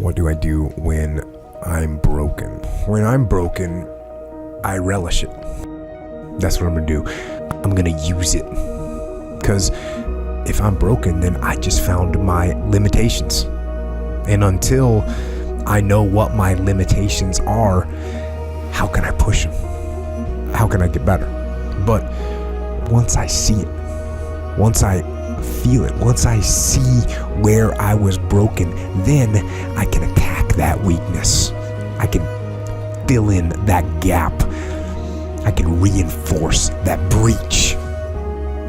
What do I do when I'm broken? When I'm broken, I relish it. That's what I'm gonna do. I'm gonna use it. Because if I'm broken, then I just found my limitations. And until I know what my limitations are, how can I push them? How can I get better? But once I see it, once I feel it, once I see where I was broken, then I can attack that weakness. I can fill in that gap. I can reinforce that breach.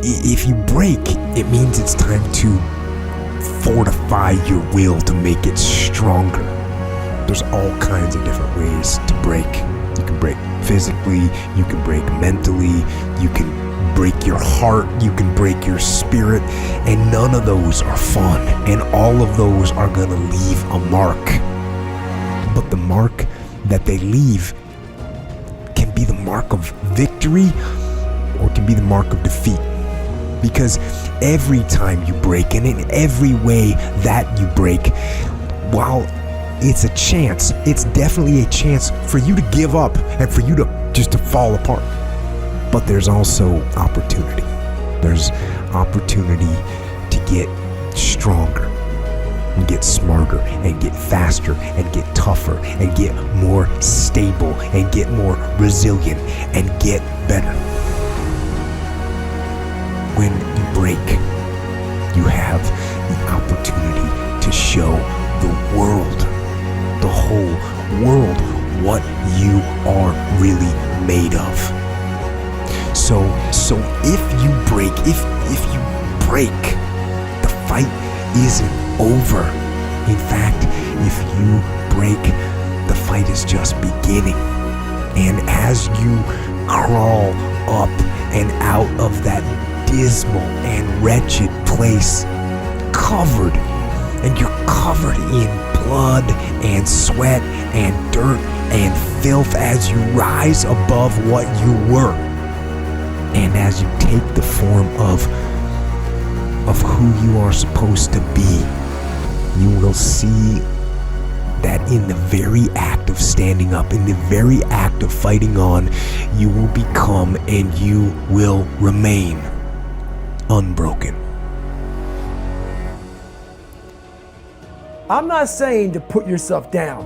If you break, it means it's time to fortify your will to make it stronger. There's all kinds of different ways to break. You can break physically, you can break mentally, you can break your heart, you can break your spirit, and none of those are fun, and all of those are gonna leave a mark. But the mark that they leave can be the mark of victory or it can be the mark of defeat. Because every time you break, and in every way that you break, while it's a chance, it's definitely a chance for you to give up and for you to just to fall apart. But there's also opportunity. There's opportunity to get stronger and get smarter and get faster and get tougher and get more stable and get more resilient and get better. When you break, you have the opportunity to show the world, the whole world, what you are really made of. So if you break, the fight isn't over. In fact, if you break, the fight is just beginning. And as you crawl up and out of that dismal and wretched place, you're covered in blood and sweat and dirt and filth as you rise above what you were. And as you take the form of who you are supposed to be, you will see that in the very act of standing up, in the very act of fighting on, you will become and you will remain unbroken. I'm not saying to put yourself down.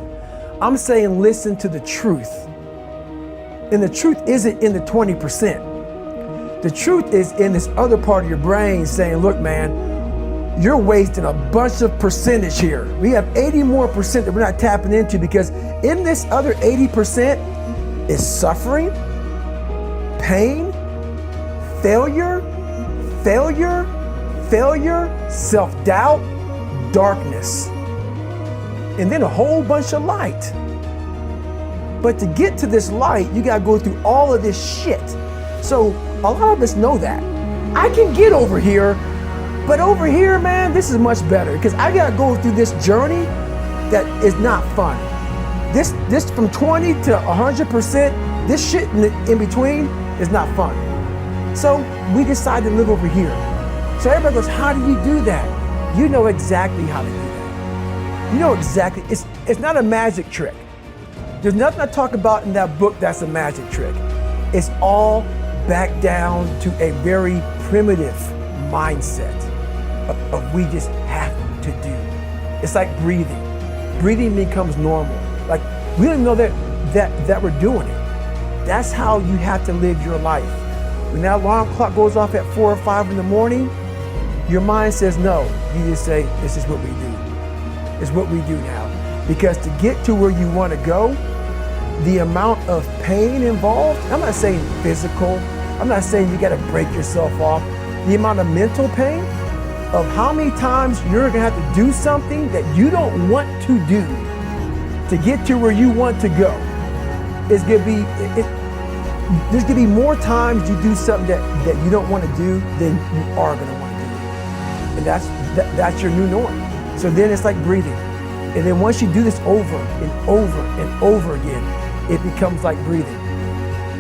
I'm saying listen to the truth. And the truth isn't in the 20%. The truth is in this other part of your brain saying, look, man, you're wasting a bunch of percentage here. We have 80 more percent that we're not tapping into, because in this other 80% is suffering, pain, failure, self-doubt, darkness, and then a whole bunch of light. But to get to this light, you gotta go through all of this shit. So a lot of us know that. I can get over here, but over here, man, this is much better, because I gotta go through this journey that is not fun. This from 20 to 100%, this shit in between is not fun. So we decide to live over here. So everybody goes, how do you do that? You know exactly how to do that. You know exactly, it's not a magic trick. There's nothing I talk about in that book that's a magic trick. It's all back down to a very primitive mindset of we just have to do. It's like breathing. Breathing becomes normal. Like we don't even know that we're doing it. That's how you have to live your life. When that alarm clock goes off at 4 or 5 in the morning, your mind says no. You just say, this is what we do. It's what we do now. Because to get to where you want to go, the amount of pain involved, I'm not saying physical, I'm not saying you got to break yourself off. The amount of mental pain of how many times you're going to have to do something that you don't want to do to get to where you want to go is going to be, there's going to be more times you do something that you don't want to do than you are going to want to do. And that's your new norm. So then it's like breathing. And then once you do this over and over and over again, it becomes like breathing.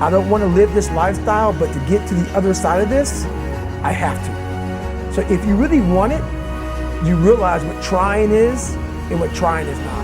I don't want to live this lifestyle, but to get to the other side of this, I have to. So if you really want it, you realize what trying is and what trying is not.